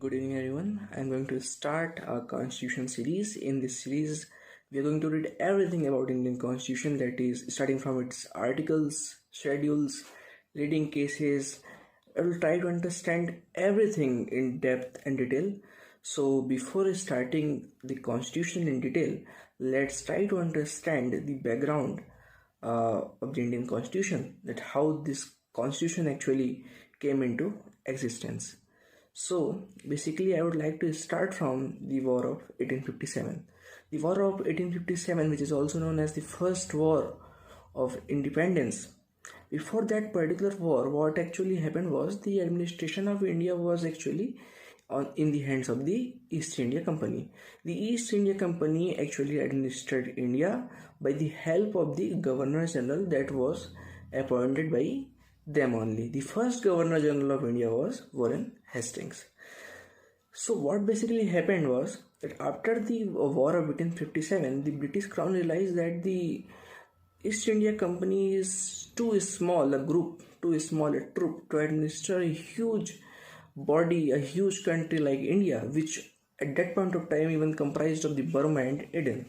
Good evening, everyone. I'm going to start our Constitution series. In this series, we are going to read everything about Indian Constitution, that is, starting from its articles, schedules, leading cases. I will try to understand everything in depth and detail. So, before starting the Constitution in detail, let's try to understand the background of the Indian Constitution, that how this Constitution actually came into existence. So basically, I would like to start from the War of 1857. The War of 1857, which is also known as the First War of Independence. Before that particular war, what actually happened was the administration of India was actually in the hands of the East India Company. The East India Company actually administered India by the help of the Governor General that was appointed by them only. The first Governor General of India was Warren Hastings. So what basically happened was that after the War of 1857, the British Crown realized that the East India Company is too small a group, too small a troop to administer a huge body, a huge country like India, which at that point of time even comprised of the Burma and Eden.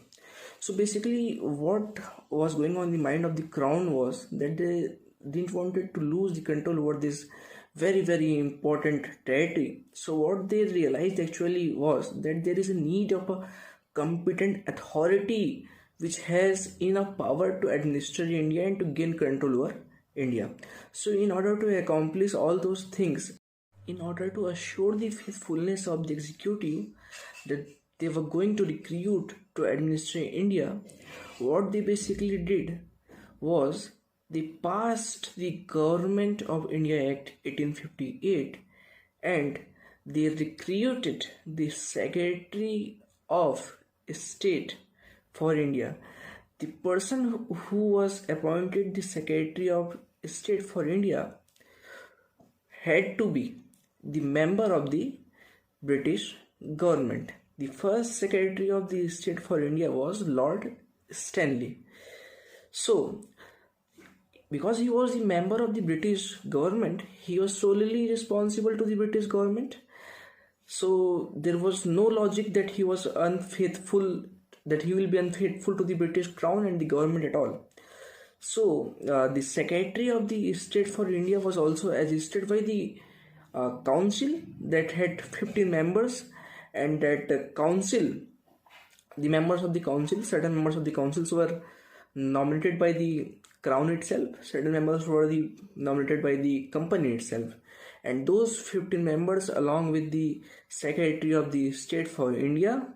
So basically, what was going on in the mind of the crown was that they didn't wanted to lose the control over this very important territory. So what they realized actually was that there is a need of a competent authority which has enough power to administer India and to gain control over India. So in order to accomplish all those things, in order to assure the faithfulness of the executive that they were going to recruit to administer India, what they basically did was they passed the Government of India Act 1858 and they recruited the Secretary of State for India. The person who was appointed the Secretary of State for India had to be the member of the British government. The first Secretary of the State for India was Lord Stanley. So, because he was the member of the British government, he was solely responsible to the British government. So there was no logic that he was unfaithful, that he will be unfaithful to the British Crown and the government at all. So the Secretary of the State for India was also assisted by the council that had 15 members, and that council, the members of the council, certain members of the councils were nominated by the crown itself, certain members were nominated by the company itself, and those 15 members along with the Secretary of the State for India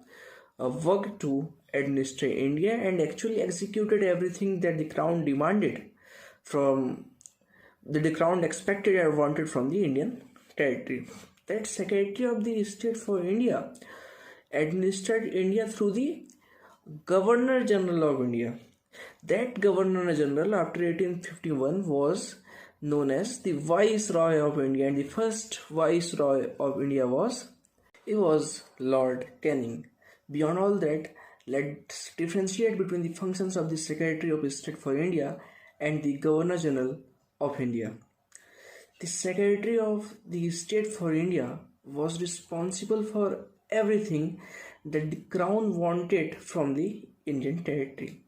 worked to administer India and actually executed everything that the crown demanded from the crown expected or wanted from the Indian territory. That Secretary of the State for India administered India through the Governor General of India. That Governor General after 1851 was known as the Viceroy of India, and the first Viceroy of India was Lord Canning. Beyond all that, let's differentiate between the functions of the Secretary of State for India and the Governor General of India. The Secretary of the State for India was responsible for everything that the Crown wanted from the Indian territory.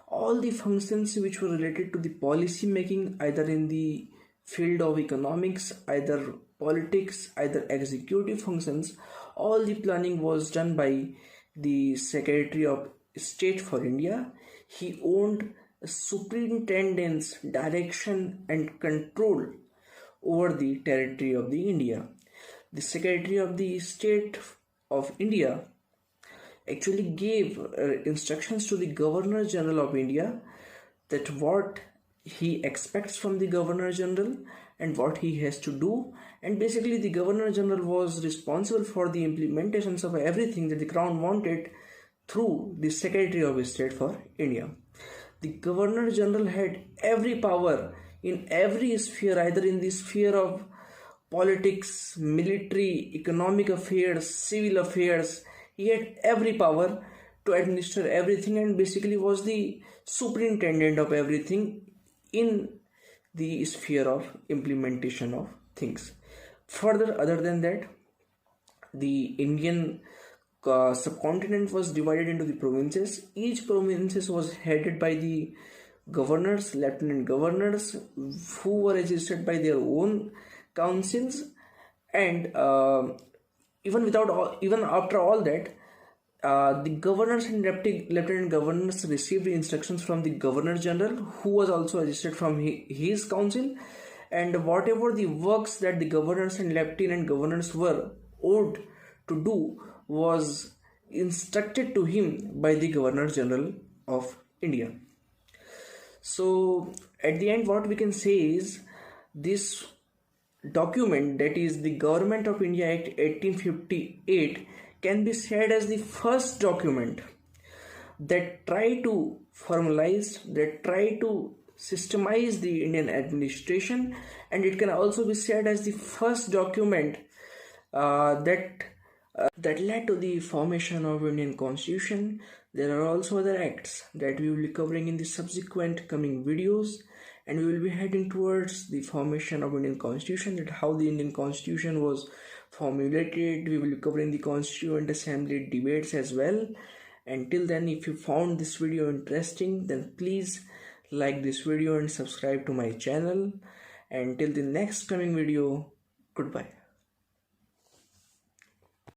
All the functions which were related to the policy making, either in the field of economics, either politics, either executive functions, all the planning was done by the Secretary of State for India. He owned superintendence, direction and control over the territory of the India. The Secretary of the State of India actually gave instructions to the Governor General of India that what he expects from the Governor General and what he has to do, and basically the Governor General was responsible for the implementations of everything that the Crown wanted through the Secretary of State for India. The Governor General had every power in every sphere, either in the sphere of politics, military, economic affairs, civil affairs. He had every power to administer everything and basically was the superintendent of everything in the sphere of implementation of things. Further, other than that, the Indian subcontinent was divided into the provinces. Each provinces was headed by the governors, lieutenant governors, who were registered by their own councils, and even after all that, the governors and lieutenant governors received the instructions from the governor general, who was also registered from his council, and whatever the works that the governors and lieutenant governors were owed to do was instructed to him by the governor general of India. So at the end, what we can say is this document, that is the Government of India Act 1858, can be said as the first document that try to formalize, that try to systemize the Indian administration, and it can also be said as the first document that led to the formation of Indian Constitution. There are also other acts that we will be covering in the subsequent coming videos, and we will be heading towards the formation of Indian Constitution, that how the Indian Constitution was formulated. We will be covering the Constituent Assembly debates as well. Until then, if you found this video interesting, then please like this video and subscribe to my channel. Until the next coming video, goodbye.